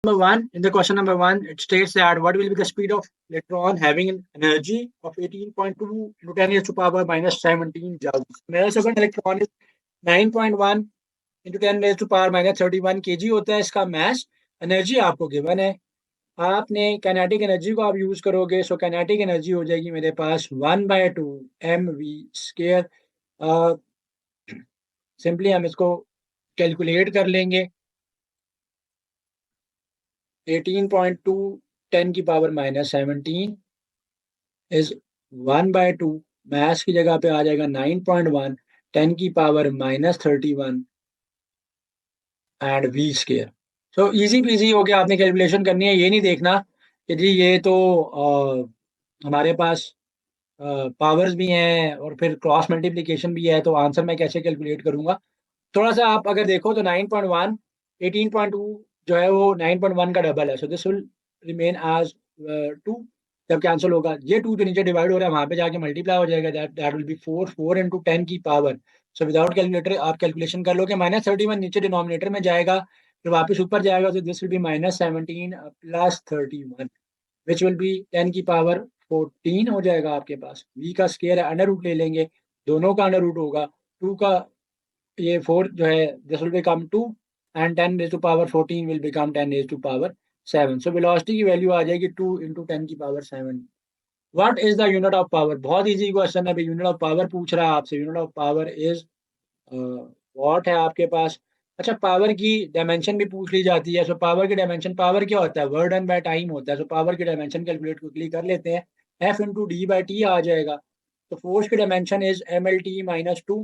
Number one, in the question number one, it states that what will be the speed of electron having an energy of 18.2 into 10 raised to power minus 17 joules. मेरा second electron is 9.1 into 10 raised to power minus 31 kg होता है इसका mass. Energy आपको given है, आपने kinetic energy को आप use करोगे, सो काइनेटिक एनर्जी हो जाएगी मेरे पास 1/2 mv². सिंपली हम इसको कैलकुलेट कर लेंगे. 18.2 10 की पावर माइनस 17 इज 1/2. मैथ की जगह पे आ जाएगा 9.1 10 की power minus 31 and v². So easy PG हो गया. आपने कैलकुलेशन करनी है, ये नहीं देखना कि जी ये तो हमारे पास पावर्स भी हैं और फिर क्रॉस मल्टीप्लिकेशन भी है, तो आंसर मैं कैसे कैलकुलेट करूंगा. थोड़ा सा आप अगर देखो तो 9.1 18.2 जो है वो 9.1 का डबल है, so this will remain as 2. जब कैंसिल होगा ये 2 जो नीचे डिवाइड हो रहा है वहां पे जाके मल्टीप्लाई हो जाएगा, दैट विल बी 4 into 10 की पावर. सो विदाउट कैलकुलेटर आप कैलकुलेशन कर लो कि माइनस 31 नीचे डिनोमिनेटर में जाएगा, फिर वापस ऊपर जाएगा, तो this will B minus 17 plus 31 which will B 10 की पावर 14 हो जाएगा आपके पास. v का स्केयर है, अंडर रूट ले लेंगे, दोनों का अंडर रूट होगा. 2 का ये 4 जो है this will become 2 and 10 raise to power 14 will become 10 raise to power 7. So velocity की वैल्यू आ जाएगी 2 into 10 की power 7. What is the unit of power? बहुत इजी क्वेश्चन है भाई. यूनिट ऑफ पावर पूछ रहा है आपसे. Unit of power is what है आपके पास. अच्छा, पावर की डायमेंशन भी पूछ ली जाती है. सो पावर की डायमेंशन, पावर क्या होता है? वर्क डन बाय टाइम होता है. सो पावर की डायमेंशन कैलकुलेट क्विकली कर लेते हैं. F into d/t आ जाएगा. तो फोर्स की dimension is mlt minus 2,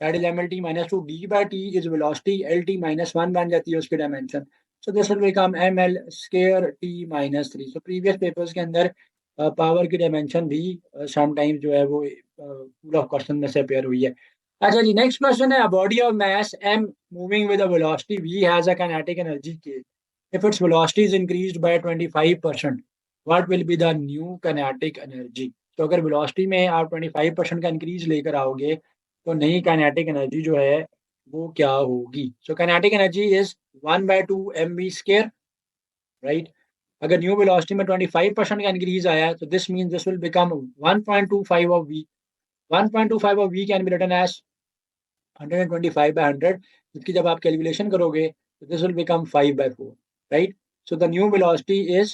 that is mlt minus 2. d/t is velocity, lt minus 1 बन जाती है उसकी dimension. So this will become ml² t minus 3. So previous papers के अंदर पावर की डायमेंशन भी समटाइम्स जो है वो पूरा क्वेश्चन में से अपेयर हुई है. अच्छा जी, नेक्स्ट क्वेश्चन है. A body of mass m moving with a velocity v has a kinetic energy k. If its velocity is increased by 25%, what will be the new kinetic energy? तो अगर velocity में आप 25% का increase लेकर आओगे तो नई काइनेटिक एनर्जी जो है वो क्या होगी? So kinetic energy is 1/2 mv², right. अगर न्यू वेलोसिटी में 25% का इंक्रीज आया तो this means this will become 1.25 of v. 1.25 of v can be written as 125/100, जिसकी जब आप कैलकुलेशन करोगे तो this will become 5/4, right? So the new velocity is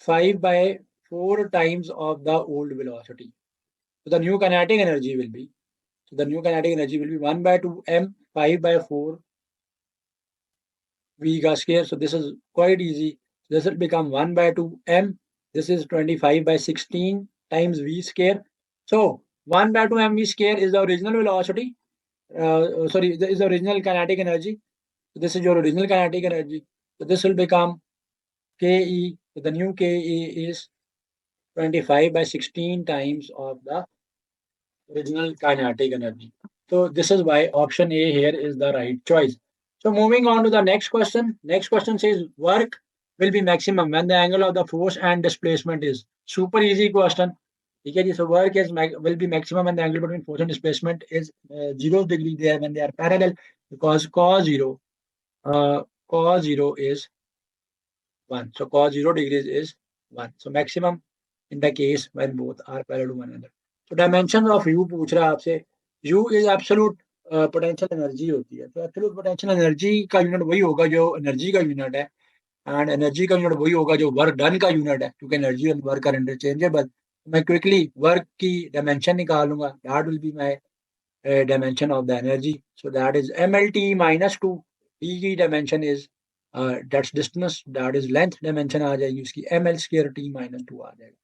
5/4 times of the old velocity. So the new kinetic energy will be, 1/2 m 5/4 v का square. So this is quite easy. This will become 1/2 m. This is 25/16 times v². So 1/2 mv² is the original velocity. Sorry, this is the original kinetic energy. So this is your original kinetic energy. So this will become Ke. So the new Ke is 25/16 times of the original kinetic energy. So this is why option A here is the right choice. So moving on to the next question. Next question says work will be maximum when the angle of the force and displacement is. Super easy question. Okay, so work is will be maximum when the angle between force and displacement is 0 degree there when they are parallel, because cos 0 is 1. So cos 0 degrees is 1. So maximum in the case when both are parallel to one another. So dimensions of U पूछ रहा है आपसे. U is absolute potential energy होती है. तो absolute potential energy का unit वही होगा जो एनर्जी का यूनिट है, एंड एनर्जी का यूनिट वही होगा जो वर्क डन का यूनिट है, क्योंकि एनर्जी और वर्क आर इंटरचेंजेबल. मैं क्विकली वर्क की डायमेंशन निकालूंगा. That will be my dimension of the energy. So that is mlt minus 2. D की dimension is that's distance, that is length dimension आ जाएगी उसकी, ml² t minus 2 आ जाएगा.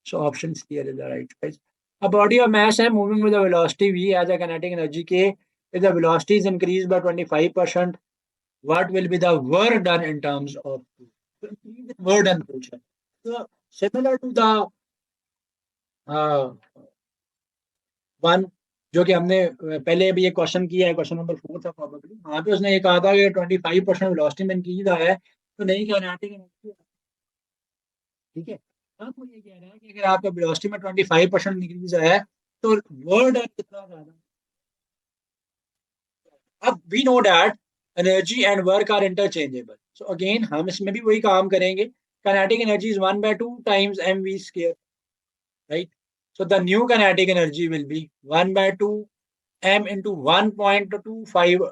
So option C is the right choice. A body of mass है moving with a velocity v has a kinetic energy k. If the velocity is increased by 25%, what will be the work done in terms of work done पूछा. So similar to the one जो कि हमने पहले भी एक question किया है, question number 4 था प्रोबेबली. वहां पे उसने ये कहा था कि 25% वेलोसिटी में इंक्रीज आया है तो नहीं काइनेटिक एनर्जी. ठीक है, अब वो ये कह रहा है कि अगर आपका वेलोसिटी में 25% इंक्रीज आया है तो वर्क डन कितना ज्यादा. अब we know that energy and work are interchangeable. So again हम इसमें भी वही काम करेंगे। Kinetic energy is 1/2 times mv square, right? So the new kinetic energy will be 1/2 m into 1.25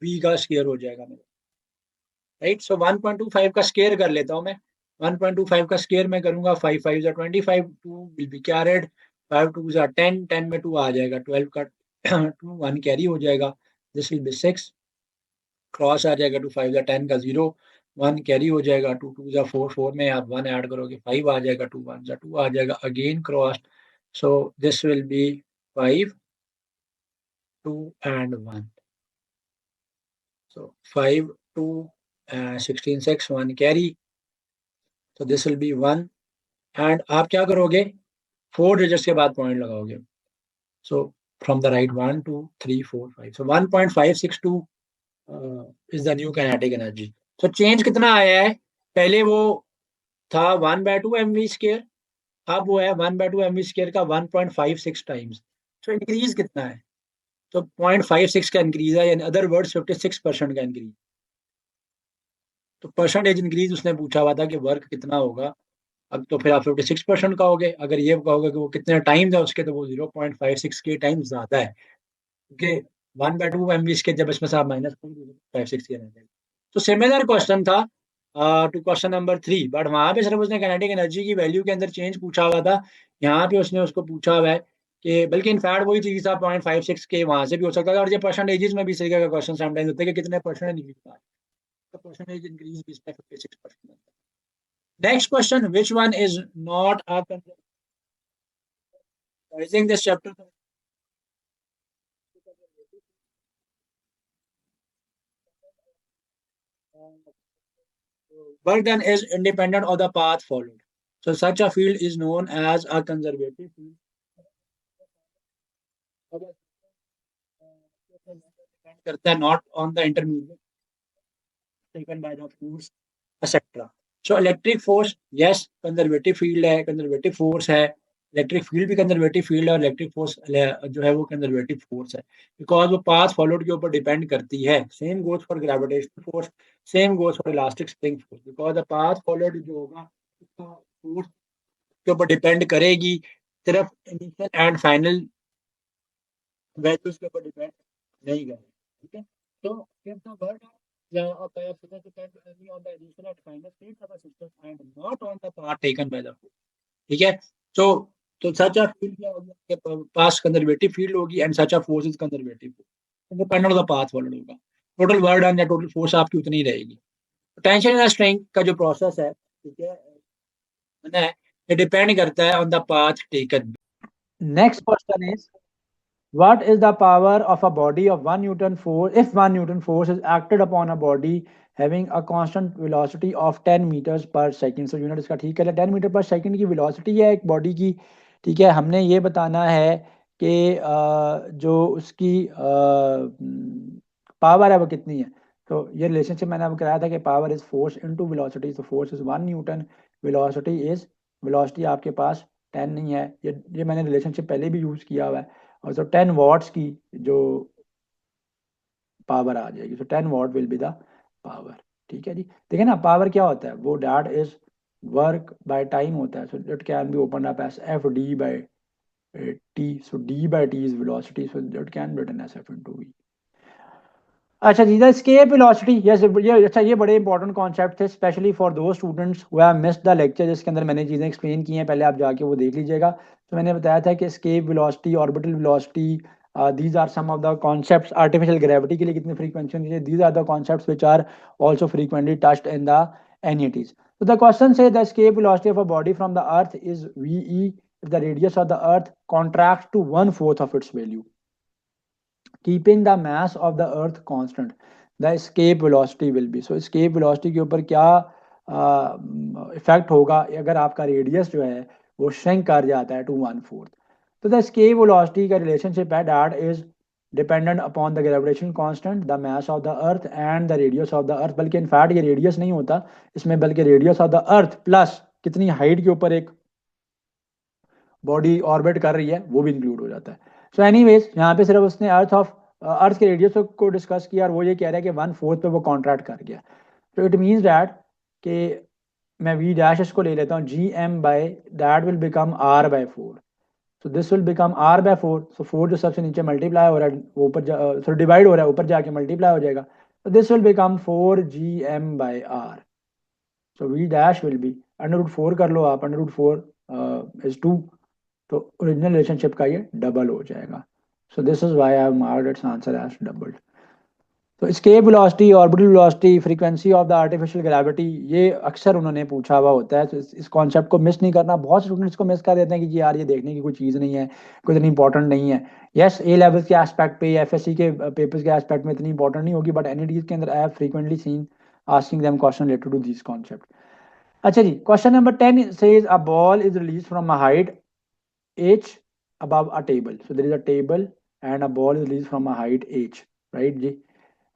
v का स्क्वायर हो जाएगा मेरा, राइट? सो 1.25 का स्क्वायर कर लेता हूँ मैं। 1.25 का स्क्वायर में करूंगा, 5 5 जा 25, 2 विल बी कैरिड, 5 2 जा 10, 10 में 2 आ जाएगा, 12 का 2 1 कैरी हो जाएगा, दिस विल बी 6, क्रॉस आ जाएगा, 2 5 जा 10 का 0, 1 कैरी हो जाएगा, 2 2 जा 4, 4 में आप 1 ऐड करोगे 5 आ जाएगा, 2 1 जा 2 आ जाएगा, again cross. So this will B 5 2 and 1, so 5 2 16 6 1 carry, so this will be 1, and आप क्या करोगे, 4 डिजिट्स के बाद पॉइंट लगाओगे, so from the right 1 2 3 4 5, so 1.562 is the new kinetic energy। so change कितना आया है, पहले वो था 1/2 mv स्क्वायर, अब वो है 1/2 mv स्क्वायर का 1.56 टाइम्स। so इंक्रीज कितना है, तो 0.56 का इंक्रीज है, यानी अदर वर्ड्स 56% का इंक्रीज। तो परसेंटेज इंक्रीज उसने पूछा हुआ था कि वर्क कितना होगा, अब तो फिर आप 56% का हो गए। अगर ये कहोगे कि वो कितने टाइम्स है उसके, तो वो 0.56 के टाइम्स ज्यादा है, क्योंकि 1/2 एमबी के जब इसमें से आप माइनस 0.56 के रहते हैं। तो सिमिलर क्वेश्चन था टू क्वेश्चन नंबर 3, बट वहां पे सिर्फ उसने काइनेटिक एनर्जी की वैल्यू के अंदर चेंज पूछा हुआ था। यहाँ पे उसने उसको पूछा हुआ है कि, बल्कि इनफैक्ट वही चीज था 0.56 के, वहां से भी हो सकता था, और ये परसेंटेजेस में भी इस तरीके का क्वेश्चन समटाइम्स होते हैं कि कितने परसेंट निकलता है, तो परसेंटेज इंक्रीज भी इसमें 56%। Next question, which one is not a revising this chapter? Work done is independent of the path followed. So such a field is known as a conservative field. करता है not on the intermediate taken by the force etc. So electric force, yes, conservative field है, conservative force है, electric field भी conservative field है, और electric force जो है वो कंजर्वेटिव फोर्स है, बिकॉज वो पाथ फॉलोड के ऊपर डिपेंड करती है। Same goes for gravitational force, same goes for elastic spring force, because the path followed जो होगा उसका फोर्स के ऊपर डिपेंड करेगी, सिर्फ इनिशियल एंड फाइनल वैल्यूज के ऊपर डिपेंड नहीं करेगी, ठीक है? तो if the work of the system depends only on the initial and final states of a system and not on the part taken by the force, ठीक है? तो सच अ फील्ड क्या होगी, आपके पास कंजर्वेटिव फील्ड होगी, and such a force is conservative, independent of the path followed होगा, total work done या total force आपकी उतनी ही रहेगी। टेंशन एंड स्ट्रेंथ का जो प्रोसेस है, ठीक है, ये डिपेंड करता है on the path taken. Next question is, what is the power of a body of 1 Newton force if 1 Newton force is acted upon a body having a constant velocity of 10 meters per second? So unit इसका ठीक है, 10 metre per second की velocity है एक body की, ठीक है? हमने ये बताना है कि जो उसकी पावर है वो कितनी है। तो ये रिलेशनशिप मैंने आपको कराया था कि power is force into velocity, तो force is 1 newton, velocity is, velocity आपके पास 10 नहीं है, ये मैंने रिलेशनशिप पहले भी यूज किया हुआ है, और so 10 वॉट्स की जो पावर आ जाएगी, सो 10 what will be the power, ठीक है जी? देखिए ना, पावर क्या होता है, वो that is work by time होता है, so it can be open up as F D by T, so D by T is velocity, so it can be written as F into V. अच्छा जी, the escape velocity, yes, ये अच्छा, ये बड़े important concept थे, specially for those students who have missed the lecture, जिसके अंदर मैंने चीज़ें एक्सप्लेन की हैं, पहले आप जाके वो देख लीजिएगा। तो मैंने बताया था कि escape velocity, orbital velocity, these are some of the concepts. Artificial gravity के लिए कितनी फ्रीक्वेंसी होनी चाहिए, these are the concepts which are also frequently touched in the NETs. तो the question says the escape velocity of a body from the earth is V if the radius of the earth contracts to 1/4 of its value, keeping the mass of the earth constant, the escape velocity will be, so escape velocity के ऊपर क्या effect होगा अगर आपका radius जो है वो shrink कर जाता है टू 1/4। तो द escape velocity का रिलेशनशिप है that is dependent upon the gravitation constant, the mass of the earth and the radius of the अर्थ, बल्कि इनफैक्ट ये रेडियस नहीं होता इसमें, बल्कि radius of the earth plus कितनी हाइट के ऊपर एक बॉडी ऑर्बिट कर रही है वो भी इंक्लूड हो जाता है। सो एनीवेज यहाँ पे सिर्फ उसने अर्थ ऑफ अर्थ के रेडियस को डिस्कस किया और वो ये कह रहा है कि 1/4 पे वो कॉन्ट्रैक्ट कर गया। तो इट मीन्स दैट कि मैं वी डैश इसको ले लेता हूँ, G M by that will become R by 4। So this will become R by 4। सो 4 जो सबसे नीचे मल्टीप्लाई हो रहा है वो ऊपर सो डिवाइड हो रहा है, ऊपर जाके मल्टीप्लाई हो जाएगा। तो this will become 4 GM by R. So V dash will be √4 कर लो आप, √4 इज 2। तो ओरिजिनल रिलेशनशिप का ये डबल हो जाएगा। So this is why I have marked its answer as double. तो escape velocity, orbital velocity, frequency of the artificial gravity, ये अक्सर उन्होंने पूछा हुआ होता है। तो इस कॉन्सेप्ट को मिस नहीं करना। बहुत स्टूडेंट्स को मिस कर देते हैं कि जी यार ये देखने की कोई चीज़ नहीं है, कोई इतनी इंपॉर्टेंट नहीं है। यस, ए लेवल्स के एस्पेक्ट पे, एफएससी के पेपर्स के एस्पेक्ट में इतनी इंपॉर्टेंट नहीं होगी, बट एनईटीज के अंदर I have frequently seen asking them question related to this concept. अच्छा जी, question number 10 says a ball is release from a height h above a table. So there is a table and a ball is released from a height h, right जी?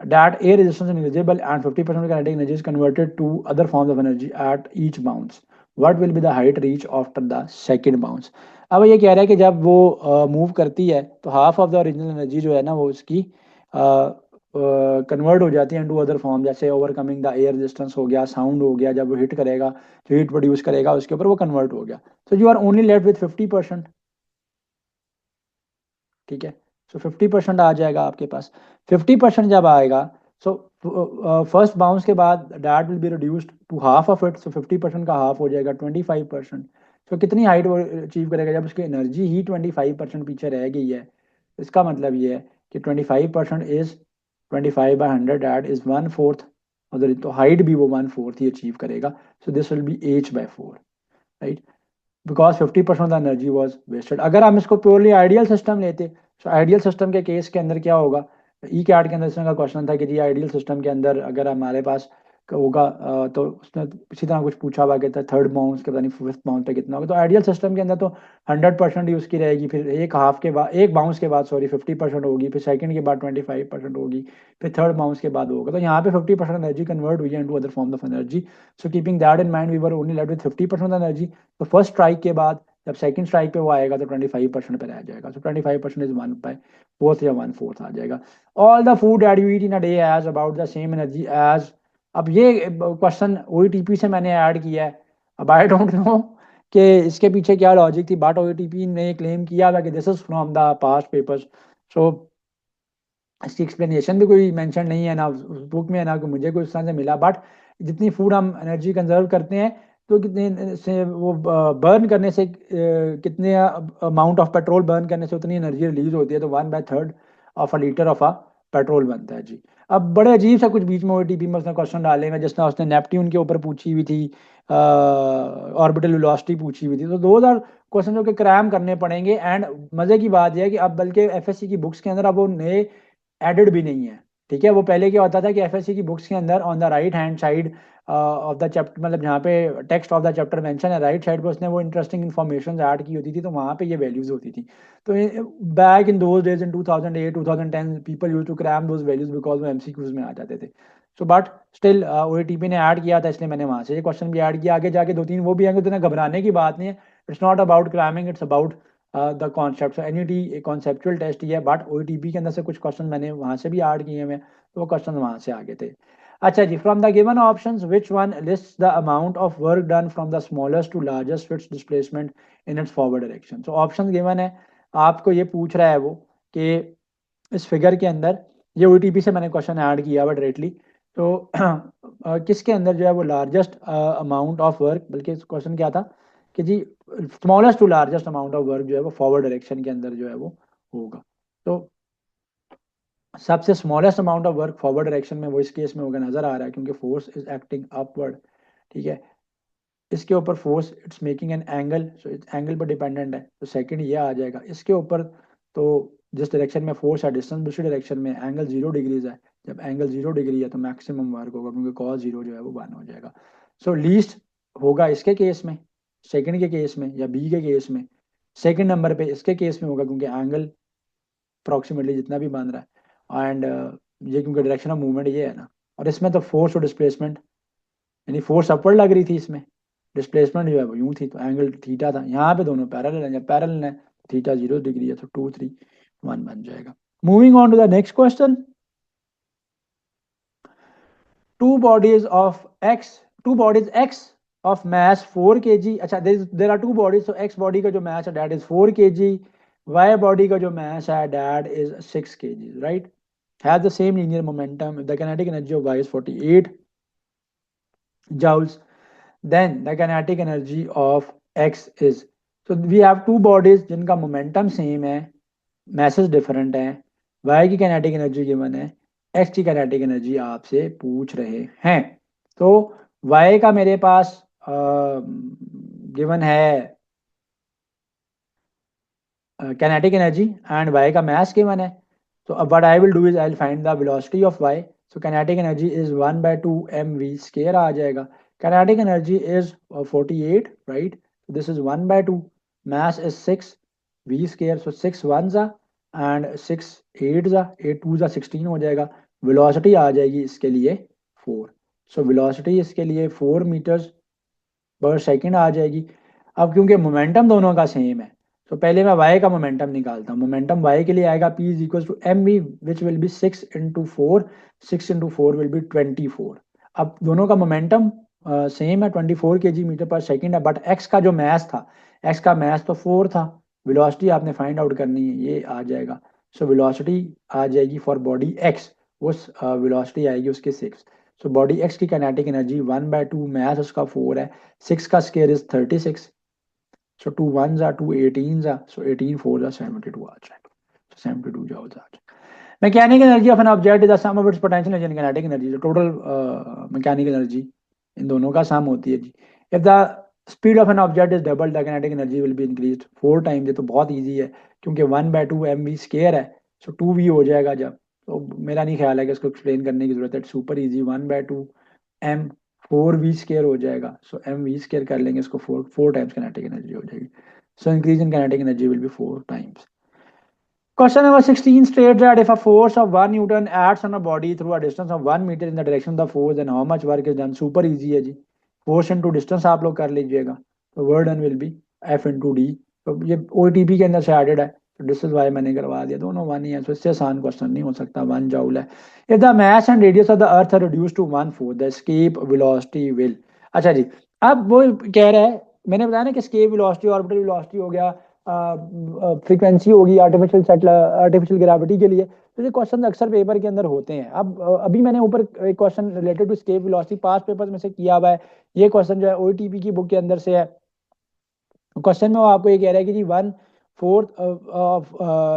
That air resistance is negligible and 50% of kinetic energy is converted to other forms of energy at each bounce. What will be the height reach after the second bounce? अब ये कह रहा है कि जब वो move करती है तो half of the original energy जो है ना वो उसकी कन्वर्ट हो जाती है इनटू अदर फॉर्म, जैसे ओवरकमिंग द एयर रेजिस्टेंस हो गया, साउंड हो गया, जब वो हिट करेगा जो हीट प्रोड्यूस करेगा उसके ऊपर वो कन्वर्ट हो गया। So you are only left with 50%। ठीक है, सो 50% आ जाएगा आपके पास। 50% जब आएगा, सो फर्स्ट बाउंस के बाद that will be reduced to half of it. So 50% का हाफ हो जाएगा 25%। सो कितनी हाइट वो अचीव करेगा जब उसकी एनर्जी ही 25% पीछे रह गई है। इसका मतलब ये है कि 25% इज 25/100, डैट इज 1/4। उधर तो हाइट भी वो 1/4 ही अचीव करेगा। So this will be h/4, right, because 50% of the energy was wasted. अगर हम इसको प्योरली आइडियल सिस्टम लेते, तो आइडियल सिस्टम के केस के अंदर क्या होगा, ई कैट के अंदर इसमें का क्वेश्चन था कि जी आइडियल सिस्टम के अंदर अगर हमारे पास होगा तो उसने इसी तरह कुछ पूछा हुआ कहता है थर्ड बाउंस के पता नहीं फिफ्थ बाउंस पे कितना होगा। तो आइडियल सिस्टम के अंदर तो 100% ही उसकी रहेगी, फिर एक हाफ के बाद, एक बाउंस के बाद सॉरी 50% होगी, फिर सेकंड के बाद 25% होगी, फिर थर्ड बाउंस के बाद होगा। तो यहाँ पे 50% एनर्जी कन्वर्ट हुई है into other form of energy. So keeping that in mind we were only left with 50% energy. तो फर्स्ट स्ट्राइक के बाद जब सेकंड स्ट्राइक पे वो आएगा तो 25% पे रह जाएगा। सो 25% इज 1/4 या 1/4 आ जाएगा। All the food that you eat in a day has about the same energy as. अब ये क्वेश्चन ओईटीपी से मैंने ऐड किया है। अब आई डोंट नो कि इसके पीछे क्या लॉजिक थी, बट ओईटीपी ने क्लेम किया था कि this is from the past papers. So इसकी एक्सप्लेनेशन भी कोई मेंशन नहीं है ना उस बुक में, ना मुझे कोई उस तरह से मिला। बट जितनी फूड हम एनर्जी कंजर्व करते हैं तो कितने से वो बर्न करने से कितने अमाउंट ऑफ पेट्रोल बर्न करने से उतनी एनर्जी रिलीज होती है। तो 1/3 of a litre of a petrol बनता है जी। अब बड़े अजीब सा कुछ बीच में ओटीपी में उसने क्वेश्चन डाले हैं, जिसने उसने नेपट्यून के ऊपर पूछी हुई थी, ऑर्बिटल वेलोसिटी पूछी हुई थी। तो दो आर क्वेश्चन जो कि क्रैम करने पड़ेंगे। एंड मजे की बात यह है कि अब बल्कि एफएससी की बुक्स के अंदर अब वो नए एडेड भी नहीं है। ठीक है, वो पहले क्या होता था कि एफएससी की बुक्स के अंदर on the right hand side of the chapter, मतलब जहाँ पे text of the chapter mention है, राइट साइड पे उसने वो इंटरेस्टिंग इन्फॉर्मेशन ऐड की होती थी, तो वहाँ पे ये वैल्यूज होती थी। तो back in those days in 2008 2010 people use to cram those values because वो एमसीक्यूज में आ जाते थे। सो बट स्टिल ओएटीपी ने ऐड किया था, इसलिए मैंने वहाँ से ये क्वेश्चन भी ऐड किया। आगे जाके दो तीन वो भी आएंगे, तो घबराने की बात नहीं है। It's not about cramming, it's about the concept. NET conceptual test ही है, बट ओईटीपी के अंदर से कुछ क्वेश्चन मैंने वहाँ से भी ऐड किए हैं, तो वो क्वेश्चन वहाँ से आगे थे। अच्छा जी, from the given options which one lists the amount of work done from the smallest to largest fits displacement in its forward direction. तो ऑप्शन गिवन है, आपको ये पूछ रहा है वो कि इस फिगर के अंदर, ये ओटीपी से मैंने क्वेश्चन ऐड किया हुआ डायरेक्टली, तो किसके अंदर जो है वो लार्जेस्ट अमाउंट ऑफ वर्क, बल्कि क्वेश्चन क्या था कि जी smallest to largest amount of work जो है वो फॉरवर्ड डायरेक्शन के अंदर जो है वो होगा। तो सबसे smallest amount of work forward direction में वो इस केस में होगा, नजर आ रहा है, क्योंकि फोर्स इज एक्टिंग अपवर्ड। ठीक है, इसके ऊपर force it's making an angle, so इस एंगल पर डिपेंडेंट है, तो सेकंड ये आ जाएगा इसके ऊपर। तो जिस डायरेक्शन में फोर्स है डिस्टेंस दूसरी डायरेक्शन में, एंगल 0 डिग्रीज है, जब एंगल 0 डिग्री है तो मैक्सिमम वर्क होगा, क्योंकि कॉस 0 जो है वो 1 हो जाएगा। सो लीस्ट होगा इसके केस में, सेकंड के केस में, या बी के केस में। सेकंड नंबर पे इसके केस में होगा, क्योंकि एंगल अप्रॉक्सीमेटली जितना भी बन रहा है, एंड ये क्योंकि डायरेक्शन ऑफ मूवमेंट ये है ना। और इसमें तो फोर्स और डिस्प्लेसमेंट, यानी फोर्स अपवर्ड लग रही थी इसमें, डिस्प्लेसमेंट जो है वो यूं थी, तो एंगल थीटा था। यहाँ पे दोनों पैरेलल है, जब पैरेलल है थीटा 0 डिग्री है, तो 2 3 1 बन जाएगा। Moving on to the next question. Two bodies X of mass 4 kg. अच्छा, there are two bodies, so X body का जो mass है that is 4 kg, Y body का जो mass है that is 6 kg, right? Have the same linear momentum. The kinetic energy of Y is 48 joules. Then the kinetic energy of X is, so we have two bodies जिनका momentum same है, masses different है, Y की kinetic energy given है, X की kinetic energy आपसे पूछ रहे हैं. तो Y का मेरे पास गिवन है kinetic energy and Y का mass given है. So what I will do is I'll find the velocity of Y. So kinetic energy is 1/2 mv square आ जाएगा. Kinetic energy is 48, right? So this is 1/2. Mass is 6 v square. So 6 ones are and 6 8s are, 8 2s are 16 हो जाएगा. Velocity आ जाएगी इसके लिए 4. So velocity इसके लिए 4 meters पर second आ जाएगी. अब क्योंकि मोमेंटम दोनों का सेम है, तो पहले मैं y का मोमेंटम निकालता हूँ. मोमेंटम y के लिए आएगा p is equal to M V which will be 6 into 4. 6 into 4 will be 24. अब दोनों का मोमेंटम सेम है, 24 kg मीटर पर सेकंड है, बट x का जो मैस था, x का मैस तो 4 था. वेलोसिटी आपने फाइंड आउट करनी है, ये आ जाएगा. सो वेलोसिटी आ जाएगी फॉर बॉडी x, उस वेलोसिटी आएगी उसके 6. सो बॉडी x की काइनेटिक एनर्जी 1/2 मैस उसका 4 है, 6 का square is 36. So 2 1s are 2 18s are, so 18 4s are 72 आ जाएगा. So 72 joules आ जाएगा. Mechanical energy of an object is the sum of its potential energy and kinetic energy. So total mechanical energy इन दोनों का sum होती है जी. If the speed of an object is doubled, the kinetic energy will be increased 4 times. ये तो बहुत easy है क्योंकि 1/2 mv square है, so 2v हो जाएगा जब. तो मेरा नहीं ख्याल है कि इसको एक्सप्लेन करने की जरूरत है. Super easy. 1/2 m 4v square हो जाएगा. सो एम वी स्केयर कर लेंगे इसको, 4 टाइम्स काइनेटिक एनर्जी हो जाएगी. So increase in kinetic energy will be 4 times. Question number 16 states that if a force of 1 Newton acts on a body through a distance of 1 meter in the direction of the force, then how much work is done? Super easy है जी. Force into distance आप लोग कर लीजिएगा. तो work done will be F into D. तो ये OTP के अंदर से एडेड है, तो दिस इज वाई मैंने करवा दिया. दोनों 1 ही है, तो इससे आसान क्वेश्चन नहीं हो सकता. 1 जूल है. If the mass and radius of the earth are reduced to 1/4, the escape velocity will. अच्छा जी, अब वो कह रहा है, मैंने बताया ना कि एस्केप वेलोसिटी, ऑर्बिटल वेलोसिटी हो गया, फ्रीक्वेंसी होगी आर्टिफिशियल ग्रेविटी के लिए. तो ये क्वेश्चन अक्सर पेपर के अंदर होते हैं. अब अभी मैंने ऊपर एक question related to escape velocity past paper में से किया हुआ है. ये क्वेश्चन जो है ओटीपी की बुक के अंदर से है. क्वेश्चन में वो आपको ये कह रहा है कि जी 1/4 ऑफ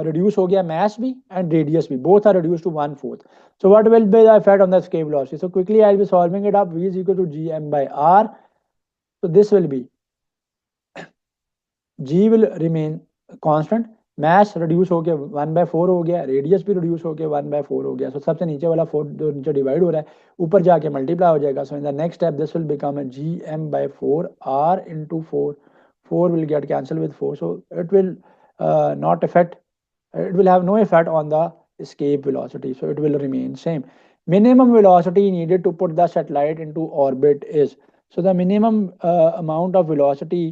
रिड्यूस हो गया मैस भी एंड रेडियस भी, both are reduce to 1/4. So what will be the effect on the escape velocity? So quickly I will be solving it up. v is equal to gm/r. so this will be g will remain constant. Mass reduce हो गया 1/4 हो गया, radius भी reduce हो गया 1/4 हो गया. सो सबसे नीचे वाला 4 जो नीचे डिवाइड हो रहा है ऊपर जाके मल्टीप्लाई हो जाएगा. So in the next step this will become gm/4 r into 4. 4 will get cancelled with 4, so it will not affect, it will have no effect on the escape velocity, so it will remain same. Minimum velocity needed to put the satellite into orbit is, so the minimum amount of velocity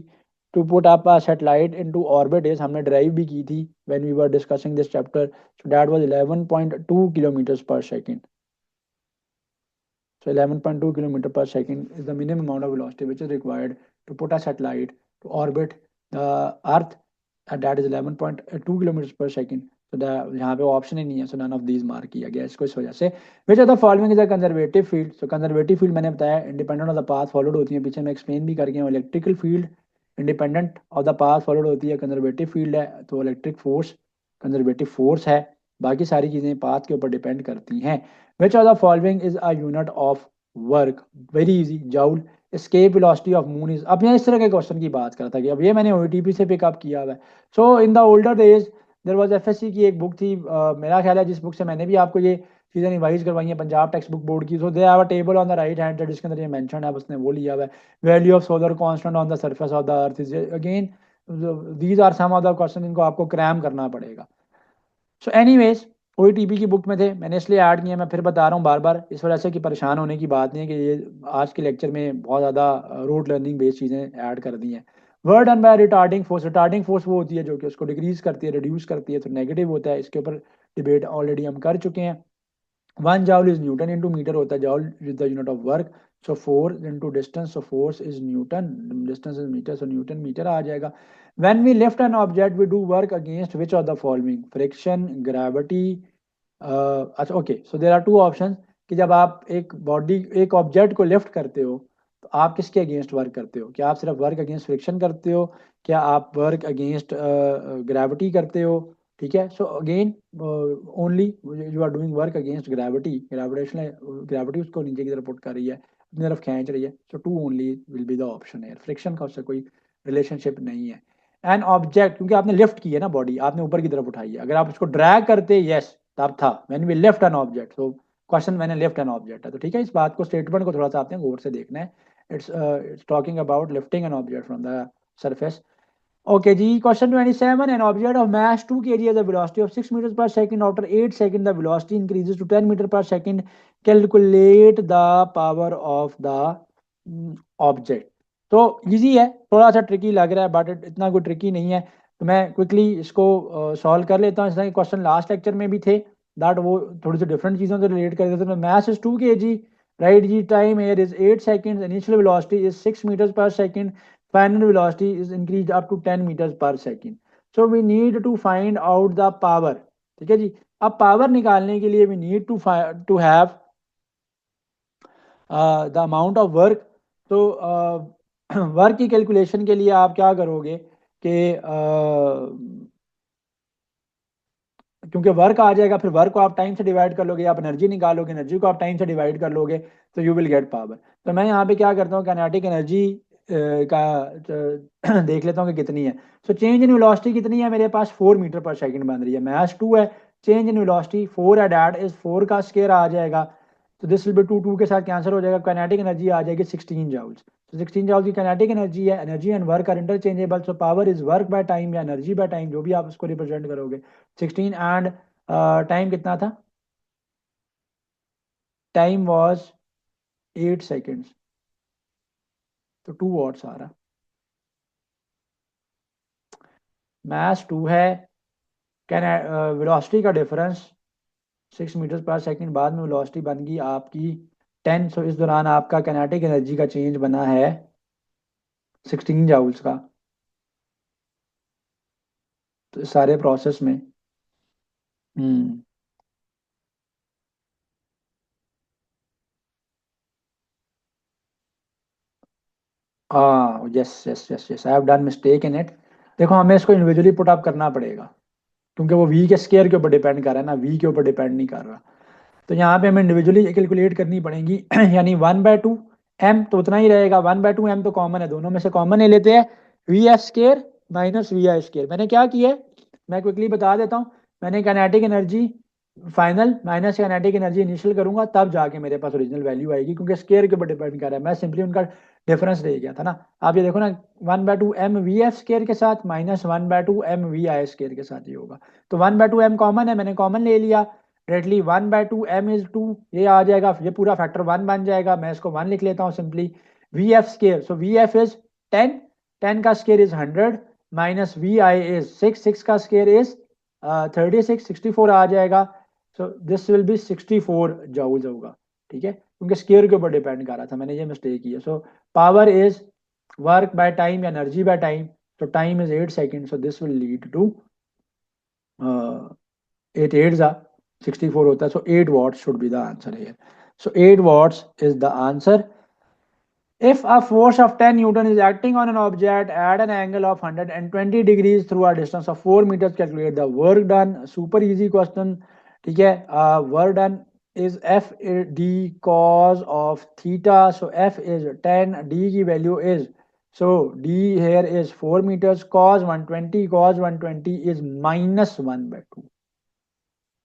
to put up a satellite into orbit is, हमने derive भी की थी when we were discussing this chapter, so that was 11.2 kilometers per second. So 11.2 kilometer per second is the minimum amount of velocity which is required to put a satellite to orbit the earth, and that is 11.2 kilometers per second. So यहाँ पे option ही नहीं है, so none of these mark किया गया इसको इस वजह से. Which of the following is a conservative field? So conservative field मैंने बताया independent of the path followed होती है, पीछे मैं एक्सप्लेन भी करके हूँ. Electrical field independent of the path followed होती है, कंजर्वेटिव फील्ड है तो इलेक्ट्रिक फोर्स कंजर्वेटिव फोर्स है, बाकी सारी चीज़ें पाथ के ऊपर डिपेंड करती हैं. विच of the following is a unit of work? Very easy, joule. Escape velocity of moon is. अब मैं इस तरह के क्वेश्चन की बात करता कि अब ये मैंने ओटीपी से पिकअप किया हुआ है. So in the older days there was FSC की एक बुक थी, मेरा ख्याल है जिस बुक से मैंने भी आपको ये चीज़ें रिवाइज करवाई हैं, पंजाब टेक्स्ट बुक बोर्ड की. So they have a table on the right hand जिसके अंदर ये मेंशन है, उसने वो लिया हुआ है. Value of solar constant on the surface of the earth is, again these are some of the question, इनको आपको क्रैम करना पड़ेगा. सो एनीवेज ओईटीपी की बुक में थे, मैंने इसलिए ऐड किया. मैं फिर बता रहा हूँ बार बार, इस वजह से कि परेशान होने की बात नहीं है कि ये आज के लेक्चर में बहुत ज़्यादा रोड लर्निंग बेस्ड चीज़ें ऐड कर दी हैं. Word done by retarding force. Retarding force वो होती है जो कि उसको डिक्रीज करती है, रिड्यूस करती है, तो नेगेटिव होता है. इसके ऊपर डिबेट ऑलरेडी हम कर चुके हैं। 1 joule is Newton into metre होता है, joule is the unit of work, so force into distance, so force is Newton, distance is meter, so Newton metre आ जाएगा। when we lift an object we do work against which of the following, friction, gravity, अच्छा okay, so there are two option कि जब आप एक object को lift करते हो तो आप किसके अगेंस्ट वर्क करते हो, क्या आप सिर्फ वर्क अगेंस्ट फ्रिक्शन करते हो, क्या आप वर्क अगेंस्ट ग्रेविटी करते हो, ठीक है। So again only you are doing work against gravity, gravitational gravity उसको नीचे की तरफ पुट कर रही है, अपनी तरफ खींच रही है, so two only will be the option है, फ्रिक्शन का उससे कोई रिलेशनशिप नहीं है। एन ऑब्जेक्ट, क्योंकि आपने लिफ्ट की है ना, बॉडी आपने ऊपर की तरफ उठाई है, अगर आप उसको ड्रैग करते यस तब था when we lift an object, तो क्वेश्चन मैंने लिफ्ट एन ऑब्जेक्ट है, तो ठीक है, इस बात को स्टेटमेंट को थोड़ा सा आपने गौर से देखना है। It's talking about lifting an object from the surface. Okay जी, question 27, an object of mass 2 kg has a velocity of 6 meters per second, after 8 seconds the velocity increases to 10 meter per second, calculate the power of the object. तो easy है, थोड़ा सा tricky लग रहा है but इतना कोई tricky नहीं है, तो मैं क्विकली इसको सॉल्व कर लेता हूँ। इस तरह के क्वेश्चन लास्ट लेक्चर में भी थे दैट वो थोड़ी सी डिफरेंट चीज़ों से रिलेट कर देते थे। मैथ इज 2 kg, राइट जी, time here is 8 seconds, initial velocity is 6 meters per second, final velocity is increase up to 10 meters per second। So we need to find out the power, ठीक है जी। अब power निकालने के लिए we need to have the amount of work. तो work की calculation के लिए आप क्या करोगे कि क्योंकि वर्क आ जाएगा, फिर वर्क को आप टाइम से डिवाइड कर लोगे, आप एनर्जी निकालोगे, एनर्जी को आप टाइम से डिवाइड कर लोगे, तो यू विल गेट पावर। तो मैं यहाँ पे क्या करता हूँ, काइनेटिक एनर्जी का देख लेता हूँ कि कितनी है। सो चेंज इन वेलोसिटी कितनी है मेरे पास, 4 मीटर पर सेकंड बन रही है, मैथ 2 है, चेंज इन वेलोसिटी 4 है, डैट इज 4 का स्केयर आ जाएगा, तो दिस विल बी 2 2 के साथ कैंसिल हो जाएगा, काइनेटिक एनर्जी आ जाएगी 16 जूल्स। तो 16 जूल की काइनेटिक एनर्जी है, energy and work are interchangeable, so power is work by time या एनर्जी बाय टाइम, जो भी आप उसको रिप्रेजेंट करोगे। 16 एंड टाइम कितना था, टाइम वाज 8 सेकेंड्स, तो 2 वॉट्स आ रहा। मैथ 2 है, वेलोसिटी का डिफरेंस 6 मीटर पर सेकंड, बाद में वेलोसिटी बन गई आपकी 10, सो इस दौरान आपका काइनेटिक एनर्जी का चेंज बना है 16 जाउल्स का। तो इस सारे प्रोसेस में हम्म हाँ, yes yes yes yes, I have done mistake in it. देखो हमें इसको इंडिविजुअली पुट अप करना पड़ेगा, क्योंकि वो वी के स्केयर के ऊपर डिपेंड कर रहा है ना, वी के ऊपर डिपेंड नहीं कर रहा। तो यहाँ पे हमें इंडिविजुअली कैलकुलेट करनी पड़ेगी यानी 1/2 m तो उतना ही रहेगा, 1/2 m तो कॉमन है, दोनों में से कॉमन ले लेते हैं, V F square minus V I square. मैंने क्या किया है, मैं क्विकली बता देता हूँ, मैंने kinetic energy final minus kinetic energy initial करूंगा, तब जाके मेरे पास ओरिजिनल वैल्यू आएगी, क्योंकि स्केयर के ऊपर डिपेंड कर रहा है, मैं सिंपली उनका डिफरेंस ले गया था ना। आप ये देखो ना, 1/2 m वी एफ स्केयर के साथ minus 1/2 m V I square के साथ ये होगा, तो 1/2 m कॉमन है, मैंने कॉमन ले लिया डायरेक्टली, 1/2 m इज 2, ये आ जाएगा, ये पूरा फैक्टर 1 बन जाएगा, मैं इसको 1 लिख लेता हूँ simply. V F square, so V F is 10, 10 का square is 100, minus V I is 6, 6 का स्केयर इज 36, 64 आ जाएगा, so this will be 64 joules होगा, ठीक है, क्योंकि स्केयर के ऊपर डिपेंड कर रहा था, मैंने ये मिस्टेक किया। So power is work by time या energy by time, so time is 8 seconds, so this will lead to 8 8s are 64 होता है, so 8 watts should be the answer here, so 8 watts is the answer। if a force of 10 newton is acting on an object at an angle of 120 degrees through a distance of 4 meters, calculate the work done। super easy question, ठीक है। work done is f d cos of theta, so f is 10, d की value is, so d here is 4 meters, cos 120, cos 120 is -1/2,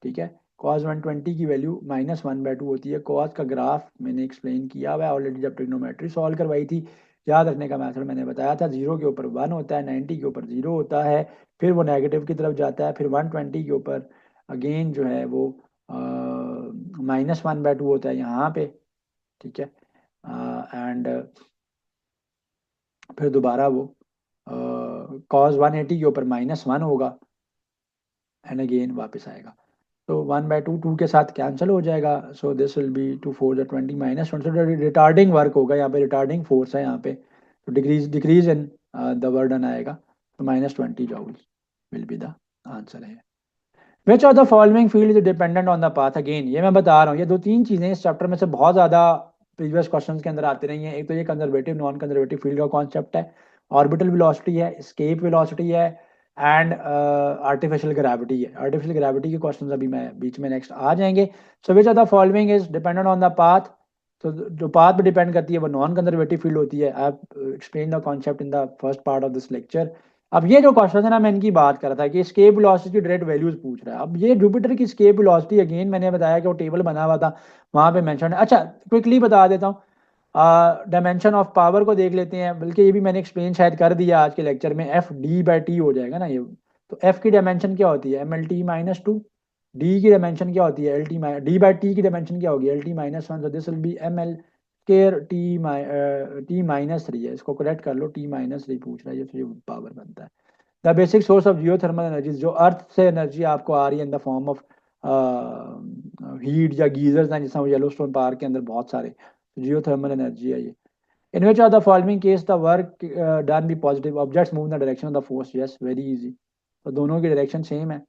ठीक है। cos 120 की value -1/2 होती है। cos का graph मैंने एक्सप्लेन किया हुआ है ऑलरेडी, जब ट्रिग्नोमेट्री सॉल्व करवाई थी, याद रखने का मेथड मैंने बताया था, 0 के ऊपर 1 होता है, 90 के ऊपर 0 होता है, फिर वो नेगेटिव की तरफ जाता है, फिर 120 के ऊपर अगेन जो है वो -1/2 होता है यहाँ पे, ठीक है। एंड फिर दोबारा वो cos 180 के ऊपर -1 होगा, एंड अगेन वापस आएगा। तो 1/2 2 के साथ कैंसिल हो जाएगा, सो दिस विल बी 2 4 ज़ा 20 -20, रिटार्डिंग वर्क होगा यहाँ पे, रिटार्डिंग फोर्स है यहाँ पे, तो डिक्रीज इन द बर्डन आएगा, तो -20 joule will be the answer है। Which of the following field is dependent on the path, again ये मैं बता रहा हूँ, ये दो तीन चीज़ें इस चैप्टर में से बहुत ज़्यादा प्रीवियस क्वेश्चन के अंदर आती रही हैं। एक तो ये कंजर्वेटिव नॉन कंजर्वेटिव फील्ड का कॉन्सेप्ट है, ऑर्बिटल वेलोसिटी है, एस्केप वेलोसिटी है, एंड आर्टिफिशियल ग्रेविटी है। आर्टिफिशियल ग्रेविटी के क्वेश्चन अभी मैं बीच में नेक्स्ट आ जाएंगे। So which of the following is dependent on the path, तो जो पाथ पे डिपेंड करती है वो नॉन कंजर्वेटिव फील्ड होती है। I explain the concept in the first part of this lecture. अब ये जो क्वेश्चन है ना, मैं इनकी बात कर रहा था कि स्केप वेलोसिटी की डायरेक्ट वैल्यूज पूछ रहा है। अब ये जुपिटर की स्केप वेलोसिटी, अगेन मैंने बताया कि वो टेबल बना हुआ था, वहां पे मेंशन है। अच्छा, क्विकली बता देता हूँ, डायमेंशन ऑफ पावर को देख लेते हैं, बल्कि ये भी मैंने एक्सप्लेन शायद कर दिया आज के लेक्चर में। एफ डी बाई टी हो जाएगा ना ये, तो एफ की डायमेंशन क्या होती है, MLT-2। डी की डायमेंशन क्या होती है, L T D by T की डायमेंशन क्या होगी, LT-1, so this will B ML square T-3 है, इसको करेक्ट कर लो, T-3 पूछ रहा है, ये तो पावर बनता है। The basic source of geothermal energy, जो अर्थ से एनर्जी आपको आ रही है in the form of heat या गीजर्स हैं, जैसा येलोस्टोन पार्क के अंदर बहुत सारे जियोथर्मल एनर्जी है ये। In which are the following case the work done be positive, objects move in the direction of the force, yes very easy, तो दोनों की डायरेक्शन सेम है।